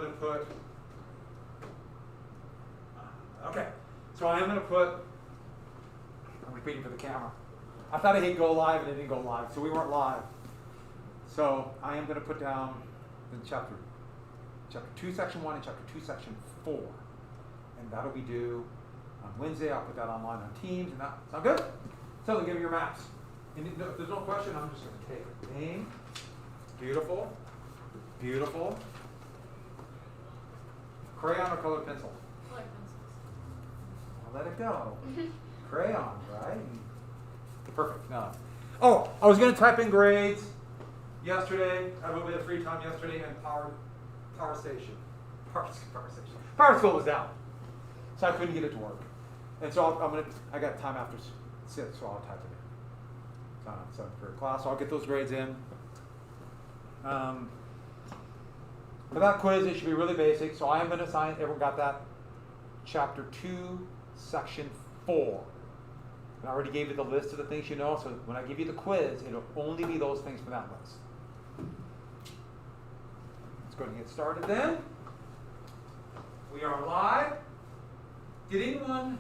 going to put, okay, so I am going to put, I'm repeating for the camera. I thought I hit go live and it didn't go live, so we weren't live. So I am going to put down in chapter 2, section 1 and chapter 2, section 4. And that'll be due on Wednesday. I'll put that online on Teams. And that sound good? So they'll give you your maps. And if there's no question, I'm just going to take it. Name. Beautiful. Beautiful. Crayon or colored pencil? Colored pencils. I'll let it go. Crayon, right? Perfect. No. Oh, I was going to type in grades yesterday. I had a little bit of free time yesterday, and power station. Power school was down, so I couldn't get it to work. And so I got time after 6, so I'll type it in. Sign up 7 for a class, so I'll get those grades in. For that quiz, it should be really basic. So I am going to assign, everyone got that? Chapter 2, section 4. And I already gave you the list of the things you know, so when I give you the quiz, it'll only be those things from that list. Let's go ahead and get started then. We are live. Did anyone,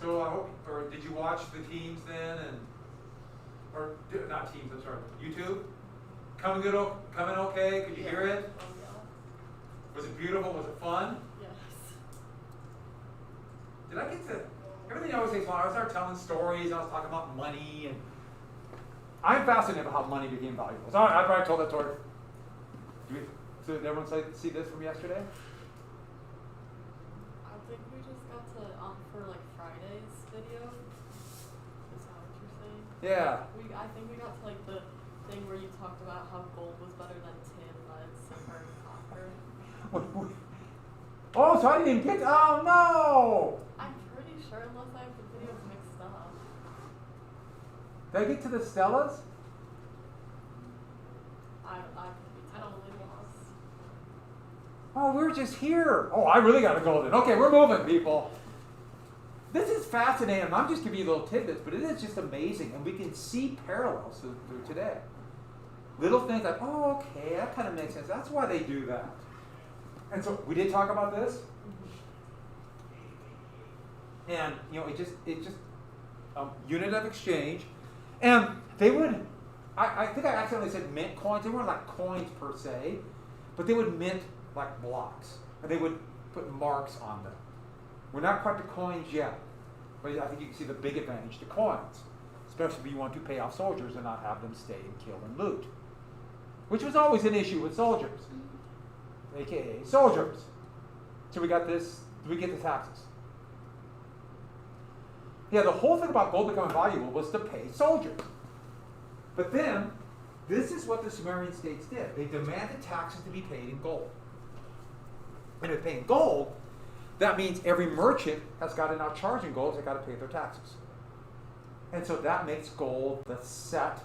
so I hope, or did you watch the Teams then, not Teams, I'm sorry, YouTube? Coming okay? Could you hear it? Oh, yeah. Was it beautiful? Was it fun? Yes. Did I get to, everything I always say is fun. I started telling stories, I was talking about money, and I'm fascinated about how money became valuable. So I've already told that story. So did everyone see this from yesterday? I think we just got to, for like Friday's video. Is that what you're saying? Yeah. I think we got to like the thing where you talked about how gold was better than tin, lead, silver, and copper. Oh, so I didn't even get, oh no! I'm pretty sure, unless I have the videos mixed up. Did I get to the Stelas? I totally lost. Oh, we're just here. Oh, I really got to go then. Okay, we're moving, people. This is fascinating. I'm just giving you little tidbits, but it is just amazing. And we can see parallels through today. Little things like, oh, okay, that kind of makes sense. That's why they do that. And so we did talk about this. And, it just unit of exchange. And they would, I think I accidentally said mint coins. They weren't like coins per se, but they would mint like blocks. And they would put marks on them. We're not quite to coins yet, but I think you can see the big advantage to coins, especially if you want to pay off soldiers and not have them stay and kill and loot, which was always an issue with soldiers, aka soldiers. So we got this, we get the taxes. Yeah, the whole thing about gold becoming valuable was to pay soldiers. But then, this is what the Sumerian states did. They demanded taxes to be paid in gold. And if paying gold, that means every merchant has got to now charge in gold, they've got to pay their taxes. And so that makes gold the set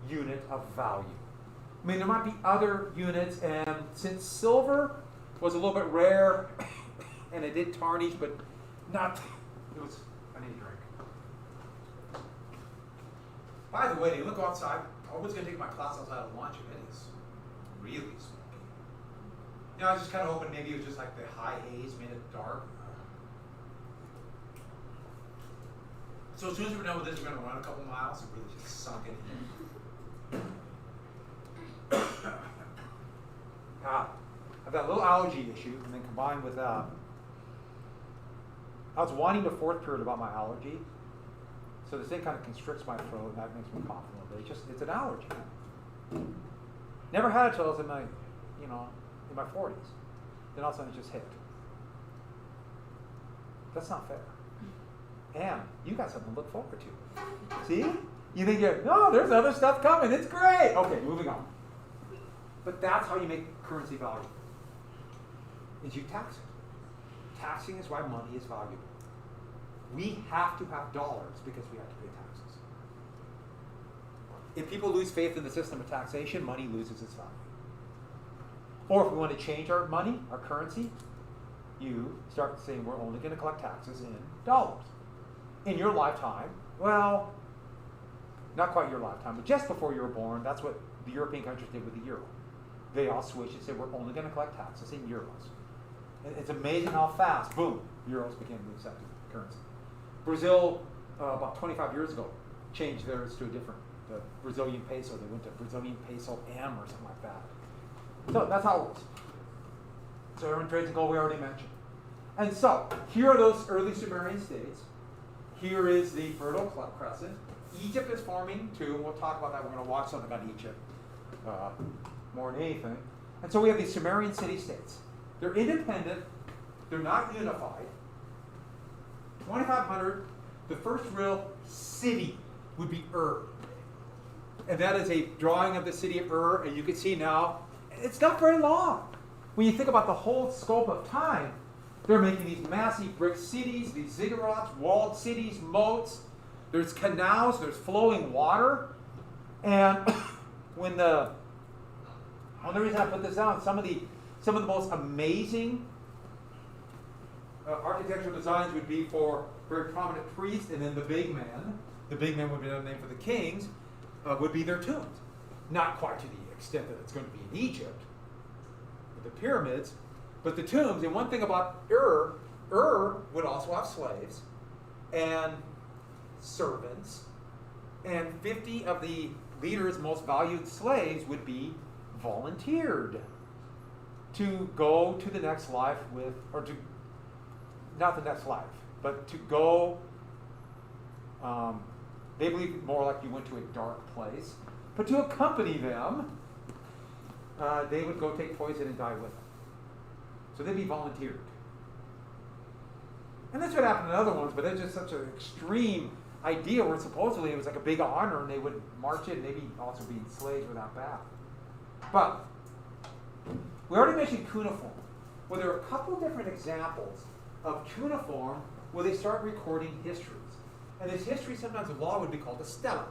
unit of value. I mean, there might be other units, and since silver was a little bit rare, and it did tarnish, but not, it was, I need a drink. By the way, look outside. I was going to take my class outside at lunch, and it is really smoky. I was just kind of hoping maybe it was just like the high haze made it dark. So as soon as we're done with this, we're going to run a couple miles and really just sunk it in. I've got a little allergy issue, and then combined with that, I was whining the fourth period about my allergy. So this thing kind of constricts my throat, and that makes me cough a little bit. It's an allergy. Never had it till I was in my, in my 40s. Then all of a sudden it just hit. That's not fair. And you got something to look forward to. See? You think no, there's other stuff coming. It's great. Okay, moving on. But that's how you make currency valuable. Is you tax it. Taxing is why money is valuable. We have to have dollars because we have to pay taxes. If people lose faith in the system of taxation, money loses its value. Or if we want to change our money, our currency, you start saying we're only going to collect taxes in dollars. In your lifetime, well, not quite your lifetime, but just before you were born, that's what the European countries did with the euro. they all switched and said, we're only going to collect taxes in euros. And it's amazing how fast, boom, euros became the accepted currency. Brazil, about 25 years ago, changed theirs to a different, the Brazilian peso. They went to Brazilian peso M or something like that. So that's how it works. So everyone trades in gold, we already mentioned. And so, here are those early Sumerian states. Here is the Fertile Crescent. Egypt is forming too, and we'll talk about that. We're going to watch something on Egypt more than anything. And so we have these Sumerian city-states. They're independent. They're not unified. 2500, the first real city would be Ur. And that is a drawing of the city of Ur, and you can see now, it's not very long. When you think about the whole scope of time, they're making these massive brick cities, these ziggurats, walled cities, moats. There's canals, there's flowing water. And when the only reason I put this down, some of the most amazing architectural designs would be for very prominent priests, and then the big men. The big men would be the name for the kings, would be their tombs. Not quite to the extent that it's going to be in Egypt, with the pyramids, but the tombs. And one thing about Ur would also have slaves and servants, and 50 of the leaders' most valued slaves would be volunteered to go to the next life with, or to, not the next life, but to go, they believe more like you went to a dark place, but to accompany them, they would go take poison and die with them. So they'd be volunteered. And that's what happened in other ones, but it's just such an extreme idea where supposedly it was like a big honor and they would march in, maybe also be enslaved without bath. But we already mentioned cuneiform. Well, there are a couple different examples of cuneiform where they start recording histories. And this history, sometimes of law, would be called a stele.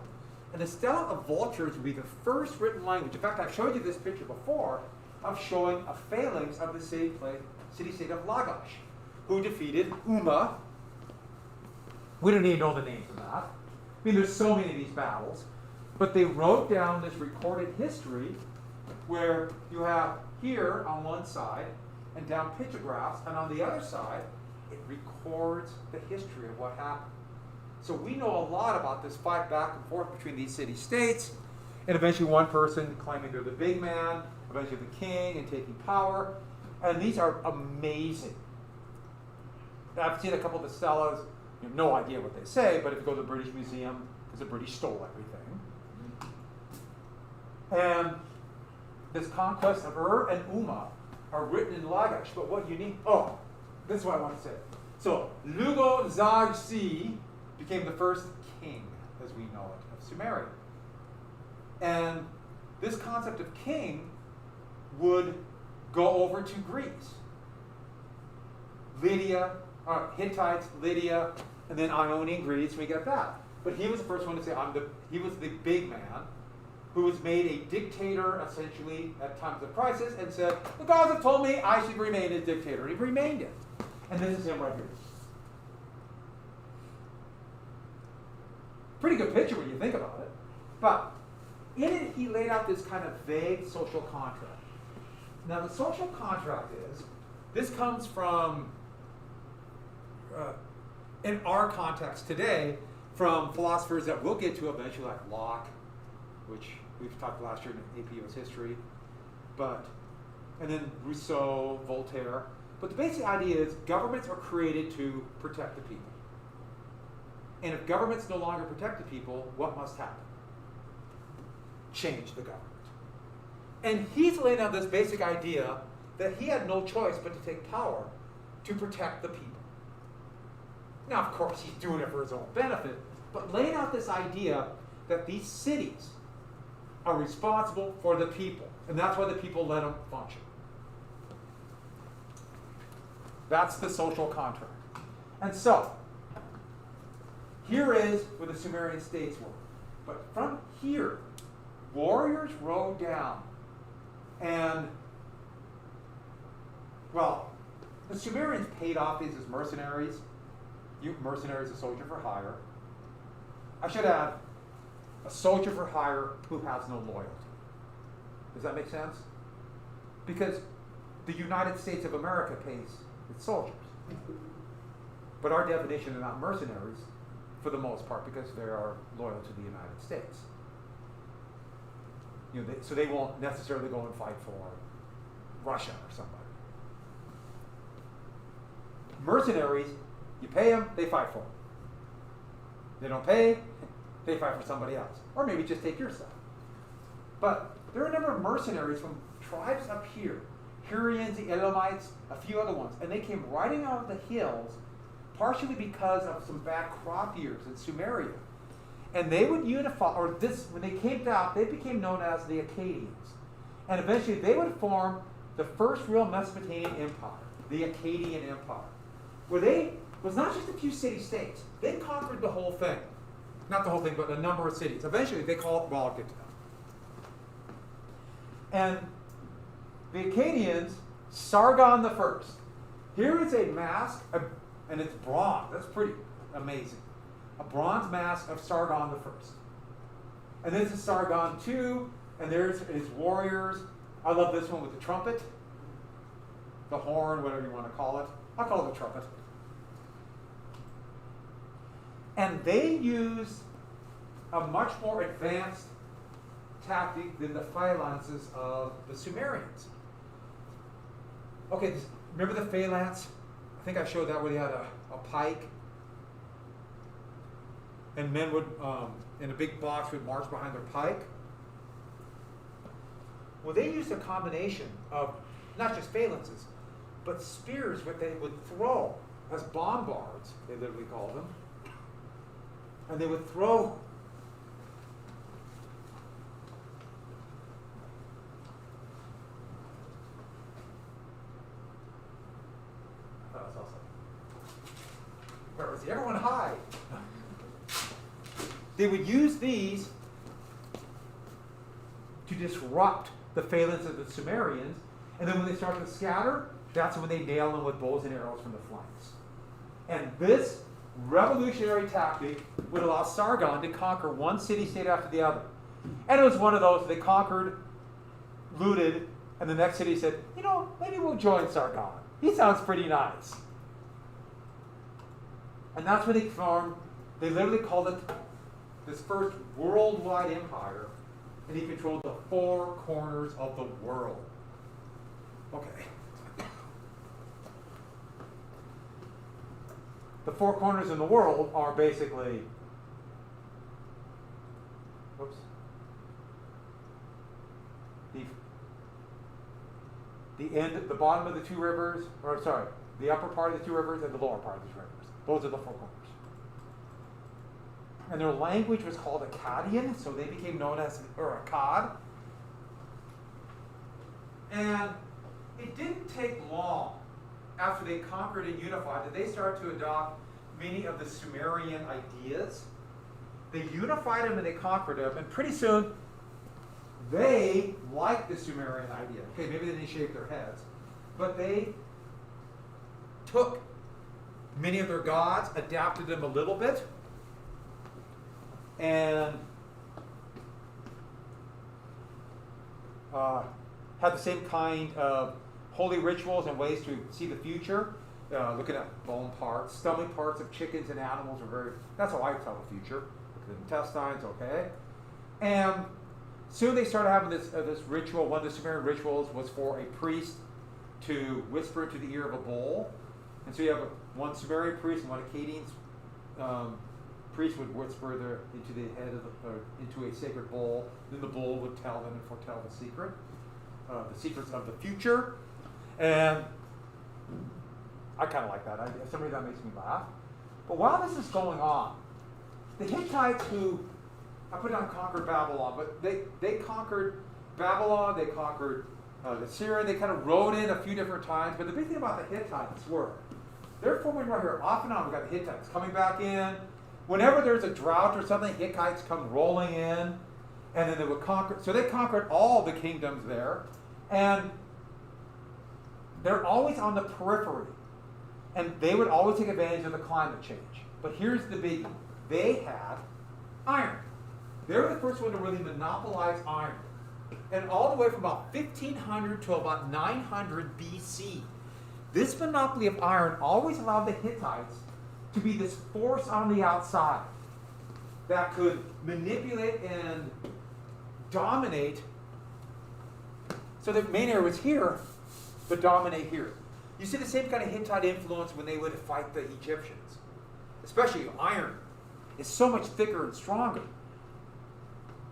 And the Stele of Vultures would be the first written language. In fact, I've showed you this picture before of showing a phalanx of the city-state of Lagash, who defeated Umma. We don't even know the names of that. I mean, there's so many of these battles. But they wrote down this recorded history where you have here on one side and down pictographs, and on the other side, it records the history of what happened. So we know a lot about this fight back and forth between these city-states, and eventually one person claiming they're the big man, eventually the king, and taking power. And these are amazing. I've seen a couple of the stelas. You have no idea what they say, but if you go to the British Museum, because the British stole everything. And this conquest of Ur and Umma are written in Lagash. But what you need, this is what I want to say. So Lugo Zag-Si became the first king, as we know it, of Sumeria. And this concept of king would go over to Greece. Hittites, Lydia, and then Ionian Greece, we get that. But he was the first one to say, he was the big man who was made a dictator, essentially, at times of crisis, and said, the gods have told me I should remain a dictator. And he remained it. And this is him right here. Pretty good picture when you think about it. But in it, he laid out this kind of vague social contract. Now, the social contract is, this comes from, in our context today, from philosophers that we'll get to eventually, like Locke, which we've talked last year in AP US history, and then Rousseau, Voltaire. But the basic idea is governments are created to protect the people. And if governments no longer protect the people, what must happen? Change the government. And he's laying out this basic idea that he had no choice but to take power to protect the people. Now, of course, he's doing it for his own benefit, but laying out this idea that these cities are responsible for the people, and that's why the people let them function. That's the social contract. And so, here is where the Sumerian states were. But from here, warriors rode down. And, well, the Sumerians paid off these as mercenaries. Mercenaries, a soldier for hire. I should add, a soldier for hire who has no loyalty. Does that make sense? because the United States of America pays its soldiers. But our definition, they're not mercenaries for the most part because they are loyal to the United States. So they won't necessarily go and fight for Russia or somebody. Mercenaries, you pay them, they fight for them. They don't pay, they fight for somebody else. Or maybe just take your stuff. But there are a number of mercenaries from tribes up here. Hurrians, the Elamites, a few other ones. And they came riding out of the hills, partially because of some bad crop years in Sumeria. And they would unify, when they came out, they became known as the Akkadians. And eventually they would form the first real Mesopotamian empire, the Akkadian Empire, where they was not just a few city-states. They conquered the whole thing. Not the whole thing, but a number of cities. Eventually they called it, well, I'll get to that. And the Akkadians, Sargon I. Here is a mask, and it's bronze. That's pretty amazing. A bronze mask of Sargon I. And this is Sargon II, and there's his warriors. I love this one with the trumpet, the horn, whatever you want to call it. I'll call it the trumpet. And they use a much more advanced tactic than the phalanxes of the Sumerians. Okay, remember the phalanx? I think I showed that where they had a pike. And men would, in a big box, would march behind their pike. Well, they used a combination of not just phalanxes, but spears, what they would throw as bombards, they literally called them. And they would throw everyone hide. They would use these to disrupt the phalanx of the Sumerians, and then when they start to scatter, that's when they nail them with bows and arrows from the flanks. And this revolutionary tactic would allow Sargon to conquer one city-state after the other. And it was one of those they conquered, looted, and the next city said, maybe we'll join Sargon. He sounds pretty nice. And that's when they literally called it this first worldwide empire, and he controlled the four corners of the world. Okay. The four corners in the world are basically, the bottom of the two rivers, the upper part of the two rivers and the lower part of the two rivers. Those are the four corners. And their language was called Akkadian, so they became known as Akkad. And it didn't take long after they conquered and unified that they started to adopt many of the Sumerian ideas. They unified them and they conquered them, and pretty soon they liked the Sumerian idea. Okay, maybe they didn't shave their heads, but they took many of their gods, adapted them a little bit, and had the same kind of holy rituals and ways to see the future. Looking at bone parts, stomach parts of chickens and animals that's how I tell the future. Look at the intestines, okay? And soon they started having this ritual. One of the Sumerian rituals was for a priest to whisper into the ear of a bull. And so you have one Sumerian priest and one Akkadian priest would whisper into the head into a sacred bowl. Then the bull would tell them and foretell the secrets of the future. And I kind of like that. For some reason that makes me laugh. But while this is going on, the Hittites, who I put down conquered Babylon, but they conquered Babylon, they conquered Assyria, they kind of rode in a few different times. But the big thing about the Hittites were, they're forming right here. Off and on, we've got the Hittites coming back in. Whenever there's a drought or something, Hittites come rolling in, and then they would conquer. So they conquered all the kingdoms there, and they're always on the periphery. And they would always take advantage of the climate change. But here's the biggie. They had iron. They were the first one to really monopolize iron. And all the way from about 1500 to about 900 BC. This monopoly of iron always allowed the Hittites to be this force on the outside that could manipulate and dominate. So the main area was here, but dominate here. You see the same kind of Hittite influence when they would fight the Egyptians. Especially iron is so much thicker and stronger.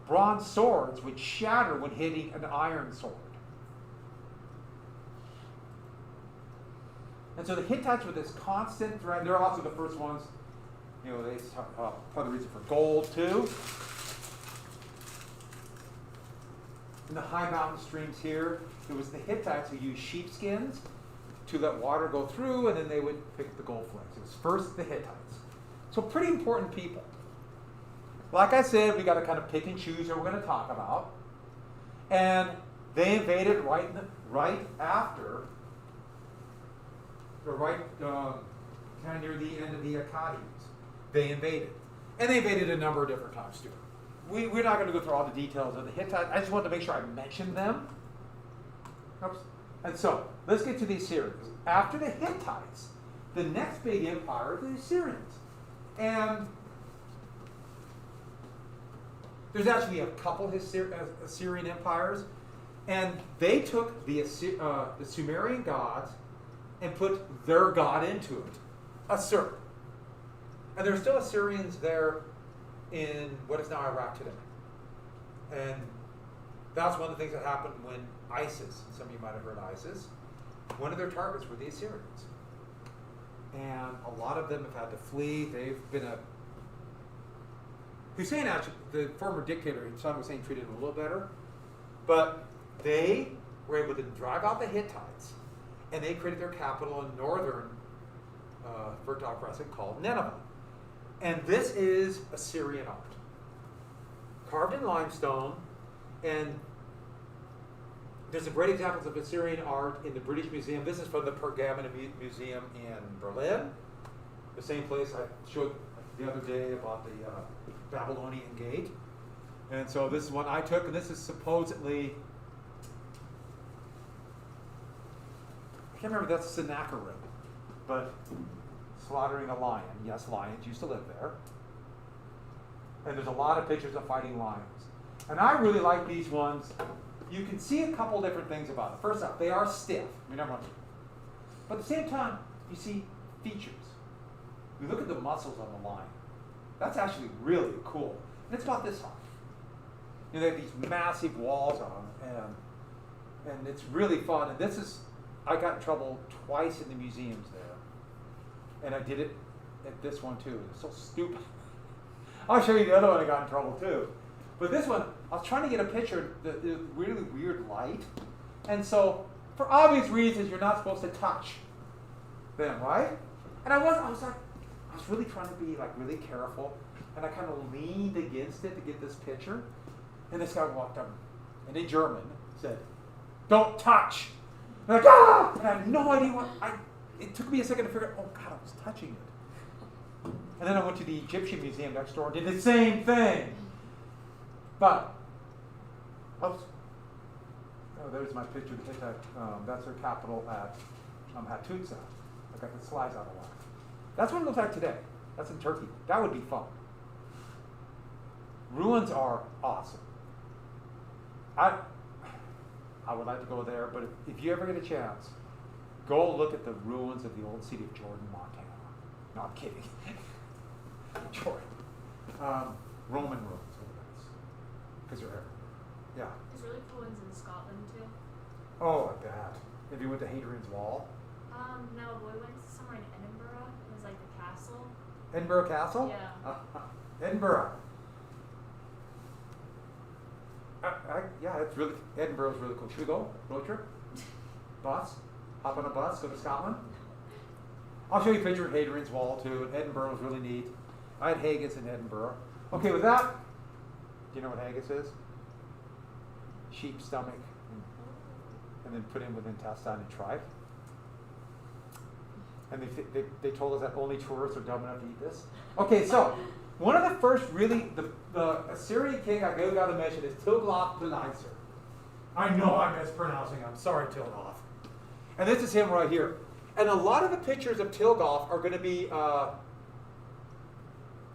Bronze swords would shatter when hitting an iron sword. And so the Hittites were this constant threat. They're also the first ones, they part of the reason for gold too. In the high mountain streams here, it was the Hittites who used sheepskins to let water go through, and then they would pick the gold flakes. It was first the Hittites. So pretty important people. Like I said, we got to kind of pick and choose what we're going to talk about. And they invaded right after, or kind of near the end of the Akkadians. They invaded. And they invaded a number of different times too. We're not going to go through all the details of the Hittites. I just wanted to make sure I mentioned them. Oops. And so, let's get to the Assyrians. After the Hittites, the next big empire is the Assyrians. And there's actually a couple Assyrian empires. And they took the Sumerian gods and put their god into it, Assur. And there's still Assyrians there in what is now Iraq today. And that's one of the things that happened when ISIS, some of you might have heard ISIS, one of their targets were the Assyrians. And a lot of them have had to flee. They've been Hussein actually, the former dictator, Saddam Hussein treated them a little better. But they were able to drive out the Hittites, and they created their capital in northern Fertile Crescent called Nineveh. And this is Assyrian art, carved in limestone, and there's some great examples of Assyrian art in the British Museum. This is from the Pergamon Museum in Berlin, the same place I showed the other day about the Babylonian Gate. And so this is one I took, and this is supposedly, I can't remember, that's Sennacherib, but slaughtering a lion. Yes, lions used to live there. And there's a lot of pictures of fighting lions. And I really like these ones. You can see a couple different things about them. First off, they are stiff. But at the same time, you see features. You look at the muscles on the lion. That's actually really cool. And it's about this high. They have these massive walls on them, and it's really fun. And I got in trouble twice in the museums there. And I did it at this one too. It's so stupid. I'll show you the other one I got in trouble too. But this one, I was trying to get a picture of the really weird light. And so, for obvious reasons, you're not supposed to touch them, right? And I was really trying to be really careful. And I kind of leaned against it to get this picture. And this guy walked up and in German said, "Don't touch." And I'm like, ah! And I had no idea it took me a second to figure out, oh God, I was touching it. And then I went to the Egyptian Museum next door and did the same thing. But, oops. Oh, there's my picture of the Hittite. That's their capital at Hattusa. I got the slides out of line. That's what it looks like today. That's in Turkey. That would be fun. Ruins are awesome. I would like to go there, but if you ever get a chance, go look at the ruins of the old city of Jordan, Montana. No, I'm kidding. Jordan. Roman ruins. Because they're everywhere. Yeah. There's really cool ones in Scotland too. Oh, I bet. Have you went to Hadrian's Wall? No, we went to somewhere in Edinburgh. It was like the castle. Edinburgh Castle? Yeah. Edinburgh. Yeah, it's really, Edinburgh's really cool. Should we go? Road trip? Bus? Hop on a bus, go to Scotland? I'll show you a picture of Hadrian's Wall too. Edinburgh was really neat. I had haggis in Edinburgh. Okay, with that, do you know what haggis is? Sheep stomach, and then put in with intestine and tripe. And they told us that only tourists are dumb enough to eat this. Okay, so one of the first really, the Assyrian king I got to mention is Tiglath-Pileser. I know I'm mispronouncing. I'm sorry, Tilgoth. And this is him right here. And a lot of the pictures of Tilgoth are going to be,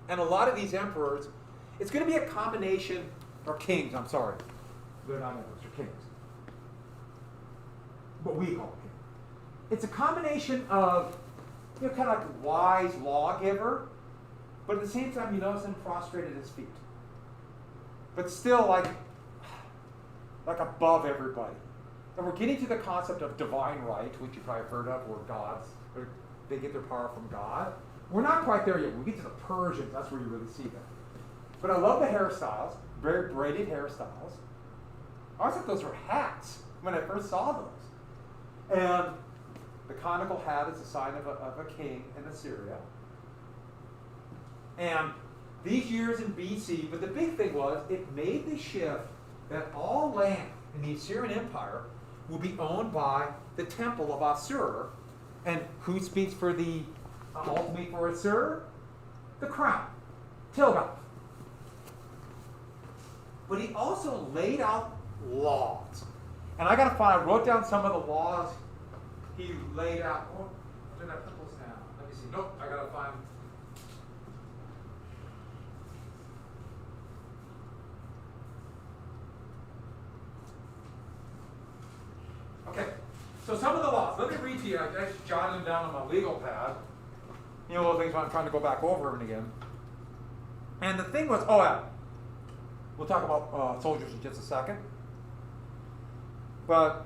and a lot of these emperors, it's going to be a combination, or kings, I'm sorry. They're not emperors, they're kings. What we call kings. It's a combination of, kind of like wise lawgiver, but at the same time you notice him prostrated at his feet. But still like above everybody. And we're getting to the concept of divine right, which you've probably heard of, where gods, or they get their power from God. We're not quite there yet. When we get to the Persians, that's where you really see that. But I love the hairstyles, very braided hairstyles. I always thought those were hats when I first saw those. And the conical hat is a sign of a king in Assyria. And these years in BC, but the big thing was, it made the shift that all land in the Assyrian Empire will be owned by the temple of Assur. And who speaks for the ultimately for Assur? The crown, Tilgoth. But he also laid out laws. And I wrote down some of the laws he laid out. Oh, did I put those down? Let me see. Nope, I gotta find. Okay, so some of the laws. Let me read to you. I just jotted them down on my legal pad. Little things I'm trying to go back over them again. And the thing was, we'll talk about soldiers in just a second. But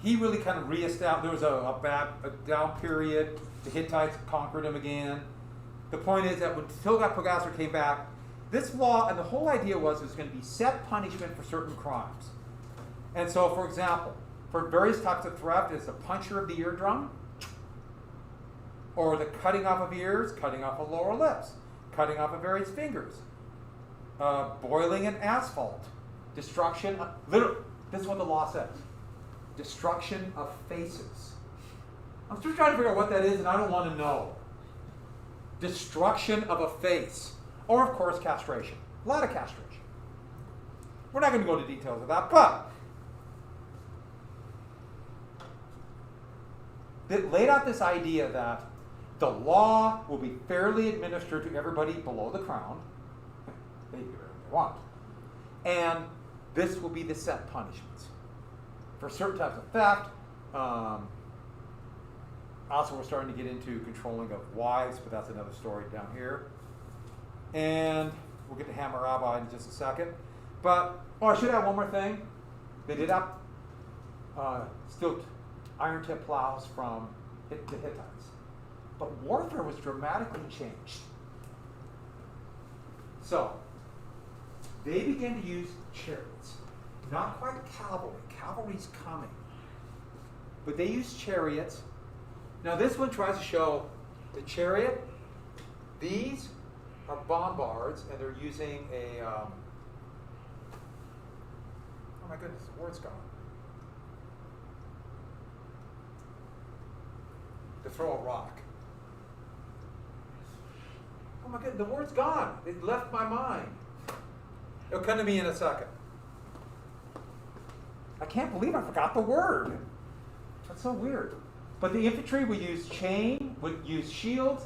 he really kind of reestablished, there was a down period. The Hittites conquered him again. The point is that when Tilgath-Pileser came back, this law, and the whole idea was going to be set punishment for certain crimes. And so, for example, for various types of theft, it's the puncture of the eardrum, or the cutting off of ears, cutting off of lower lips, cutting off of various fingers, boiling in asphalt, destruction, this is what the law says, destruction of faces. I'm still trying to figure out what that is, and I don't want to know. Destruction of a face, or of course castration. A lot of castration. We're not going to go into details of that, but it laid out this idea that the law will be fairly administered to everybody below the crown. They do whatever they want. And this will be the set punishments. For certain types of theft, also we're starting to get into controlling of wives, but that's another story down here. And we'll get to Hammurabi in just a second. But, I should add one more thing. They did have still iron tip plows from the Hittites. But warfare was dramatically changed. So, they began to use chariots. Not quite cavalry. Cavalry's coming. But they used chariots. Now this one tries to show the chariot. These are bombards, and they're using a... oh my goodness, the word's gone. To throw a rock. Oh my goodness, the word's gone. It left my mind. It'll come to me in a second. I can't believe I forgot the word. That's so weird. But the infantry would use would use shields,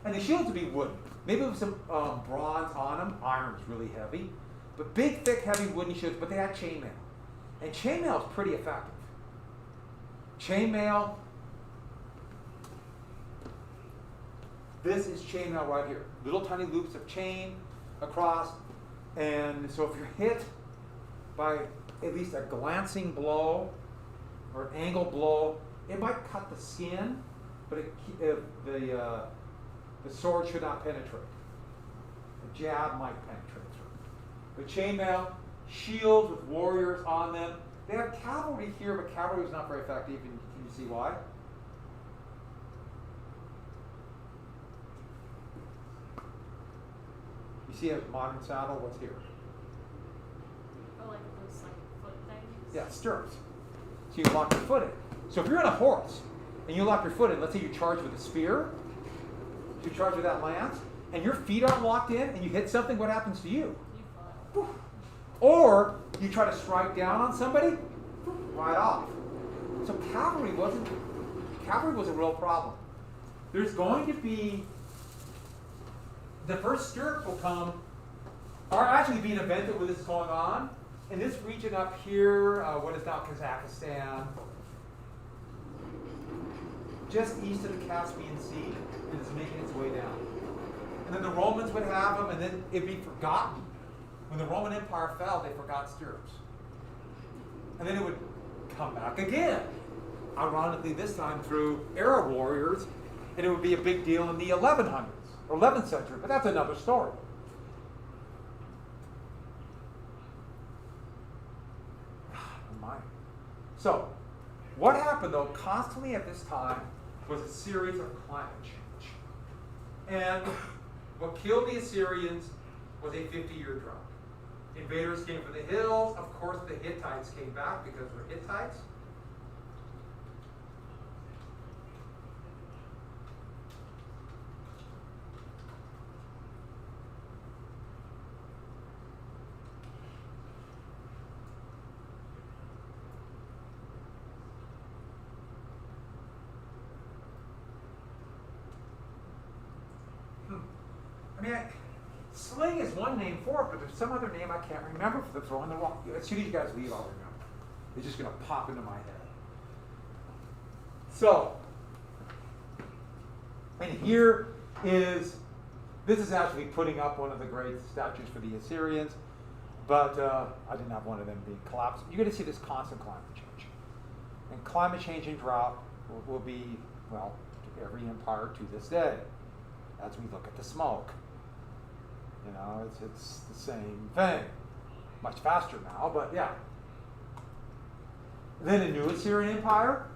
and the shields would be wooden. Maybe with some bronze on them. Iron's really heavy. But big, thick, heavy wooden shields, but they had chainmail. And chainmail is pretty effective. Chainmail. This is chainmail right here. Little tiny loops of chain across. And so if you're hit by at least a glancing blow or an angle blow, it might cut the skin, but the sword should not penetrate. A jab might penetrate through. But chainmail, shields with warriors on them. They have cavalry here, but cavalry was not very effective. And can you see why? You see a modern saddle? What's here? Oh, like those foot things? Yeah, stirrups. So you lock your foot in. So if you're on a horse and you lock your foot in, let's say you charge with a spear, you charge with that lance, and your feet aren't locked in and you hit something, what happens to you? You fall. Or you try to strike down on somebody, right off. So cavalry was a real problem. There's going to be, the first stirrup will come, or actually be an event that this is going on, in this region up here, what is now Kazakhstan, just east of the Caspian Sea, and it's making its way down. And then the Romans would have them, and then it'd be forgotten. When the Roman Empire fell, they forgot stirrups. And then it would come back again, ironically this time through Arab warriors, and it would be a big deal in the 1100s, or 11th century, but that's another story. So, what happened though, constantly at this time, was a series of climate change. And what killed the Assyrians was a 50-year drought. Invaders came from the hills. Of course, the Hittites came back because we're Hittites. Sling is one name for it, but there's some other name I can't remember for the throwing the rock. As soon as you guys leave, I'll remember. It's just going to pop into my head. So, and here is, this is actually putting up one of the great statues for the Assyrians, but I didn't have one of them being collapsed. You're going to see this constant climate change. And climate change and drought will be, well, to every empire to this day, as we look at the smoke. You know, it's the same thing. Much faster now, but yeah. Then a new Assyrian Empire.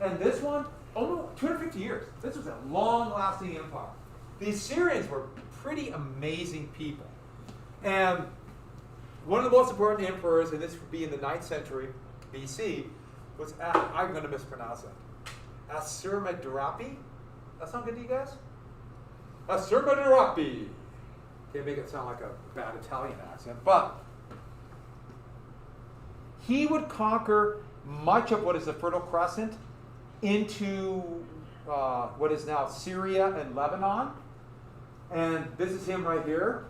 And this one, almost 250 years. This was a long-lasting empire. The Assyrians were pretty amazing people. And one of the most important emperors, and this would be in the 9th century BC, was, I'm going to mispronounce it, Assurbanipal. That sound good to you guys? Assurbanipal. Can't make it sound like a bad Italian accent, but he would conquer much of what is the Fertile Crescent into what is now Syria and Lebanon. And this is him right here.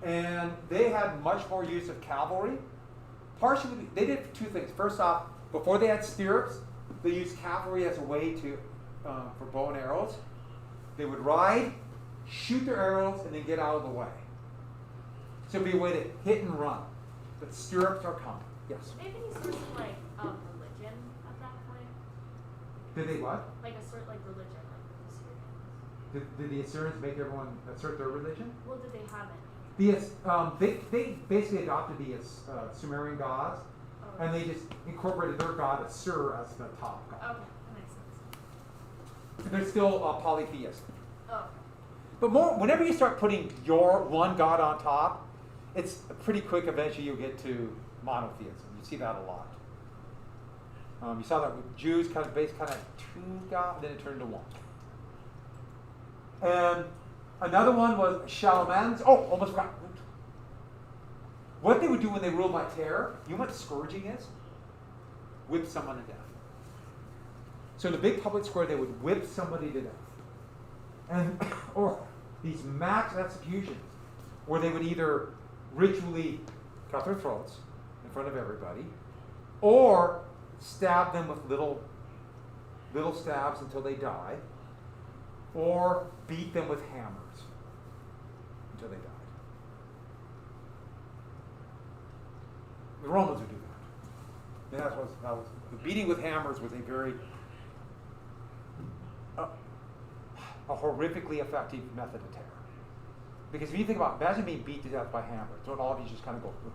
And they had much more use of cavalry. Partially, they did two things. First off, before they had stirrups, they used cavalry as a way to for bow and arrows. They would ride, shoot their arrows, and then get out of the way. So it'd be a way to hit and run. But stirrups are coming. Yes? Maybe any sort of religion at that point? Did they what? Like a sort like religion, like the Assyrians. Did the Assyrians make everyone assert their religion? Well, did they have it? They basically adopted the Sumerian gods, and they just incorporated their god Assur as the top god. Okay, that makes sense. They're still polytheistic. Oh. But more, whenever you start putting your one god on top, it's pretty quick. Eventually, you'll get to monotheism. You see that a lot. You saw that with Jews, kind of two gods, then it turned to one. And another one was Shalmaneser. Oh, almost forgot. What they would do when they ruled by terror, you know what scourging is? Whip someone to death. So in the big public square, they would whip somebody to death. And or these mass executions, where they would either ritually cut their throats in front of everybody, or stab them with little stabs until they die, or beat them with hammers until they died. The Romans would do that. And that was the beating with hammers was a very a horrifically effective method of terror. Because if you think about, imagine being beat to death by hammers, don't all of you just kind of go, ugh.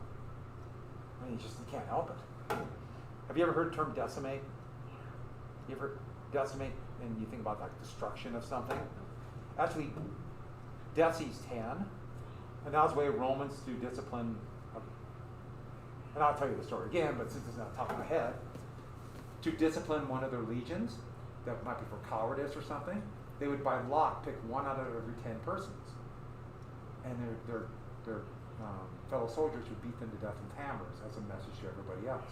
I mean, you can't help it. Have you ever heard the term decimate? You ever decimate and you think about like destruction of something? Actually, deci's 10, and that was the way Romans do discipline. And I'll tell you the story again, but since it's not top of my head, to discipline one of their legions, that might be for cowardice or something, they would by lot pick one out of every 10 persons. And they're fellow soldiers who beat them to death with hammers as a message to everybody else.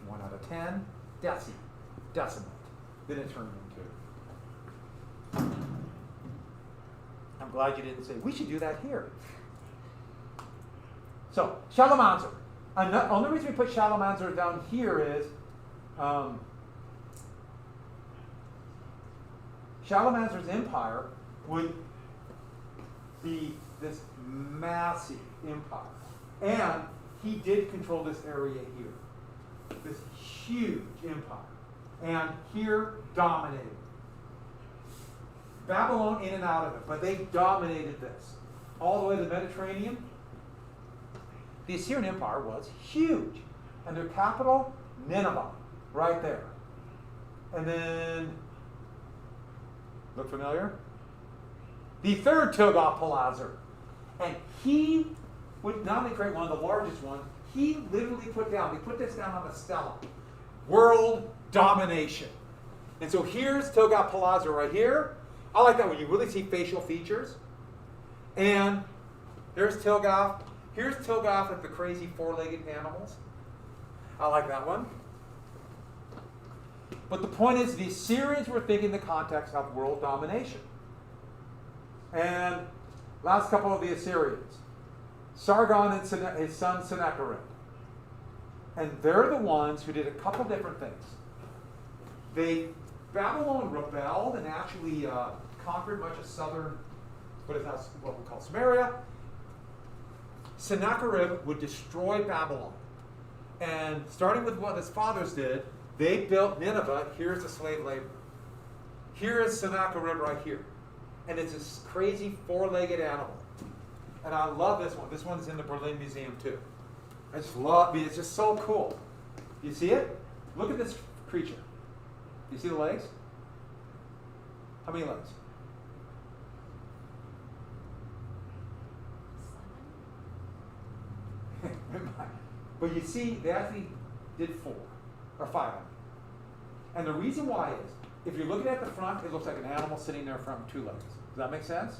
1 out of 10, decimate. Then it turned into. I'm glad you didn't say, we should do that here. So, Shalmaneser. The only reason we put Shalmaneser down here is Shalmaneser's empire would be this massive empire. And he did control this area here. This huge empire. And here dominated. Babylon in and out of it, but they dominated this. All the way to the Mediterranean. The Assyrian Empire was huge. And their capital, Nineveh, right there. And then, look familiar? The third Tiglath-Pileser. And he would not only create one of the largest ones, he literally put this down on a stela. World domination. And so here's Tiglath-Pileser right here. I like that when you really see facial features. And there's Tiglath. Here's Tiglath with the crazy four-legged animals. I like that one. But the point is, the Assyrians were thinking in the context of world domination. And last couple of the Assyrians. Sargon and his son Sennacherib. And they're the ones who did a couple different things. Babylon rebelled and actually conquered much of southern, what we call Samaria. Sennacherib would destroy Babylon. And starting with what his fathers did, they built Nineveh. Here's the slave labor. Here is Sennacherib right here. And it's this crazy four-legged animal. And I love this one. This one's in the Berlin Museum too. I just love it. It's just so cool. You see it? Look at this creature. You see the legs? How many legs? 7. But you see, they actually did 4 or 5. And the reason why is, if you're looking at the front, it looks like an animal sitting there in front with 2 legs. Does that make sense?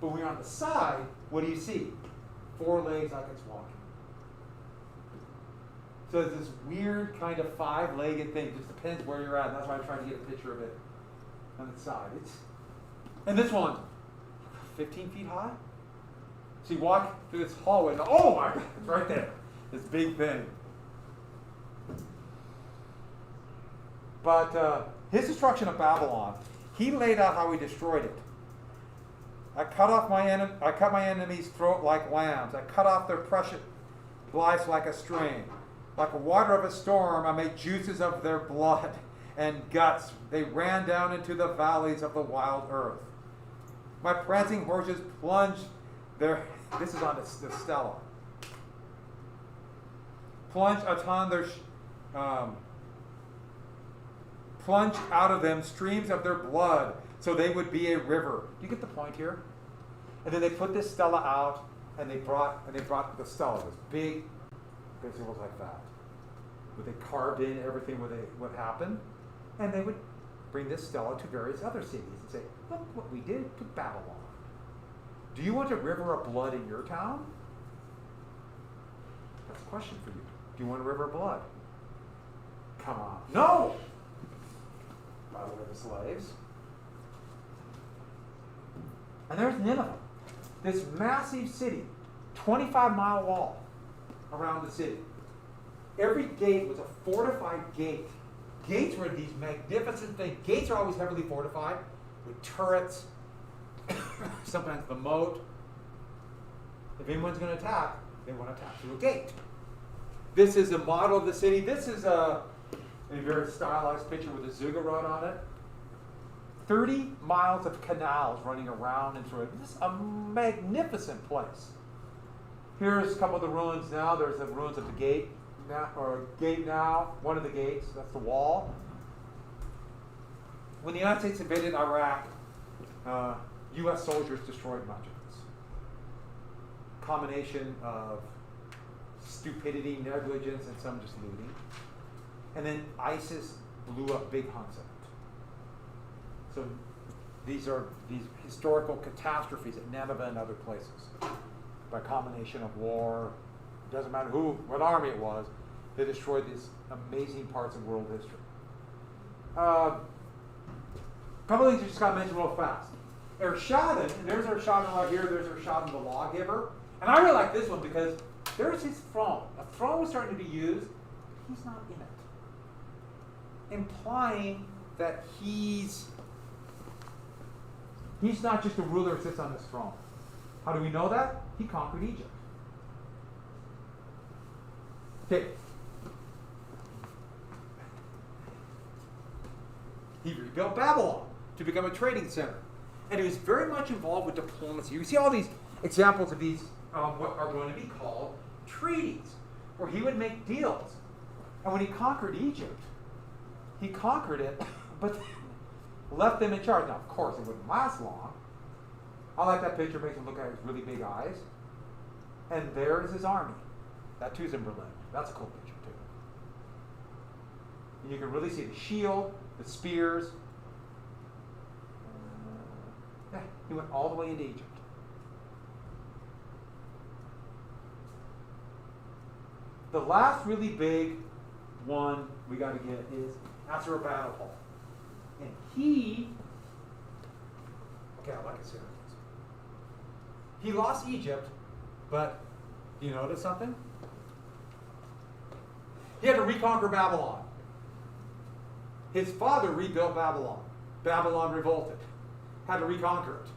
But when you're on the side, what do you see? 4 legs like it's walking. So it's this weird kind of 5-legged thing. It just depends where you're at. And that's why I'm trying to get a picture of it on the side. And this one, 15 feet high. So you walk through this hallway, and oh my God, it's right there. This big thing. But his destruction of Babylon, he laid out how he destroyed it. I cut my enemies' throat like lambs. I cut off their precious lives like a string. Like a water of a storm, I made juices of their blood and guts. They ran down into the valleys of the wild earth. My prancing horses plunged their, this is on the Stele. Plunged upon their, plunged out of them streams of their blood, so they would be a river. Do you get the point here? And then they put this Stele out, and they brought the Stele, this big, basically was like that. Where they carved in everything what happened, and they would bring this Stele to various other cities and say, look what we did to Babylon. Do you want a river of blood in your town? That's a question for you. Do you want a river of blood? Come on. No! By the way, the slaves. And there's Nineveh, this massive city, 25-mile wall around the city. Every gate was a fortified gate. Gates were these magnificent things. Gates are always heavily fortified with turrets, sometimes the moat. If anyone's going to attack, they want to attack through a gate. This is a model of the city. This is a very stylized picture with a ziggurat on it. 30 miles of canals running around and through it. This is a magnificent place. Here's a couple of the ruins now. There's the ruins of the gate. Gate now, one of the gates, that's the wall. When the United States invaded Iraq, U.S. soldiers destroyed much of this. Combination of stupidity, negligence, and some just looting. And then ISIS blew up big hunks of it. So these are these historical catastrophes at Nineveh and other places. by combination of war, doesn't matter what army it was, they destroyed these amazing parts of world history. Couple of things I just got to mention real fast. Esarhaddon, and there's Esarhaddon right here, there's Esarhaddon the lawgiver. And I really like this one because there's his throne. A throne was starting to be used, he's not in it. Implying that he's not just a ruler who sits on this throne. How do we know that? He conquered Egypt. Okay. He rebuilt Babylon to become a trading center. And he was very much involved with diplomacy. You see all these examples of these, what are going to be called treaties, where he would make deals. And when he conquered Egypt, he conquered it, but left them in charge. Now, of course, it wouldn't last long. I like that picture, makes him look at his really big eyes. And there is his army. That too is in Berlin. That's a cool picture too. And you can really see the shield, the spears. Yeah, he went all the way into Egypt. The last really big one we got to get is Assurbanipal. And I like Assyrians. He lost Egypt, but do you notice something? He had to reconquer Babylon. His father rebuilt Babylon. Babylon revolted. Had to reconquer it.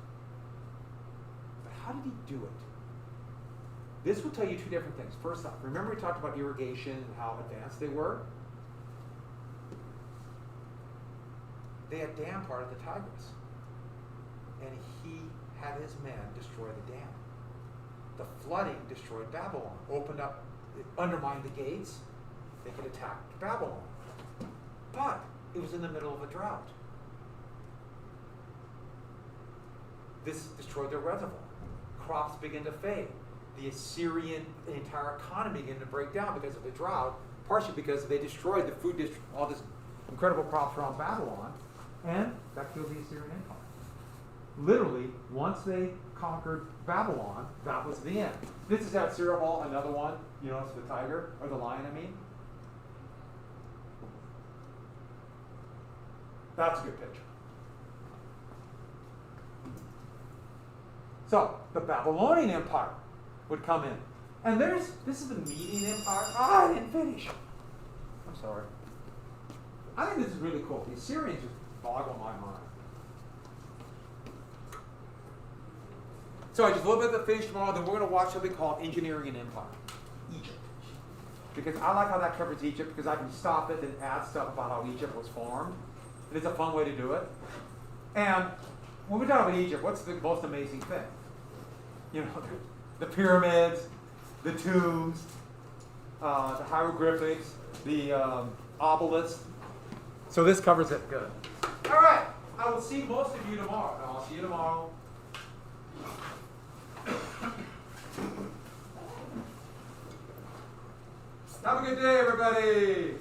But how did he do it? This will tell you two different things. First off, remember we talked about irrigation and how advanced they were? They had dam part of the Tigris. And he had his men destroy the dam. The flooding destroyed Babylon. Opened up, it undermined the gates. They could attack Babylon. But it was in the middle of a drought. This destroyed their reservoir. Crops began to fade. The Assyrian entire economy began to break down because of the drought, partially because they destroyed the food, all this incredible crops around Babylon, and that killed the Assyrian Empire. Literally, once they conquered Babylon, that was the end. This is Assurbanipal, another one. You notice the tiger, or the lion, I mean. That's a good picture. So, the Babylonian Empire would come in. And this is the Median Empire. I didn't finish. I'm sorry. I think this is really cool. The Assyrians just boggle my mind. So I just a little bit of the finish tomorrow, then we're going to watch something called Engineering an Empire. Egypt. Because I like how that covers Egypt, because I can stop it and add stuff about how Egypt was formed. And it's a fun way to do it. And when we talk about Egypt, what's the most amazing thing? You know, the pyramids, the tombs, the hieroglyphics, the obelisks. So this covers it good. All right. I will see most of you tomorrow. I'll see you tomorrow. Have a good day, everybody.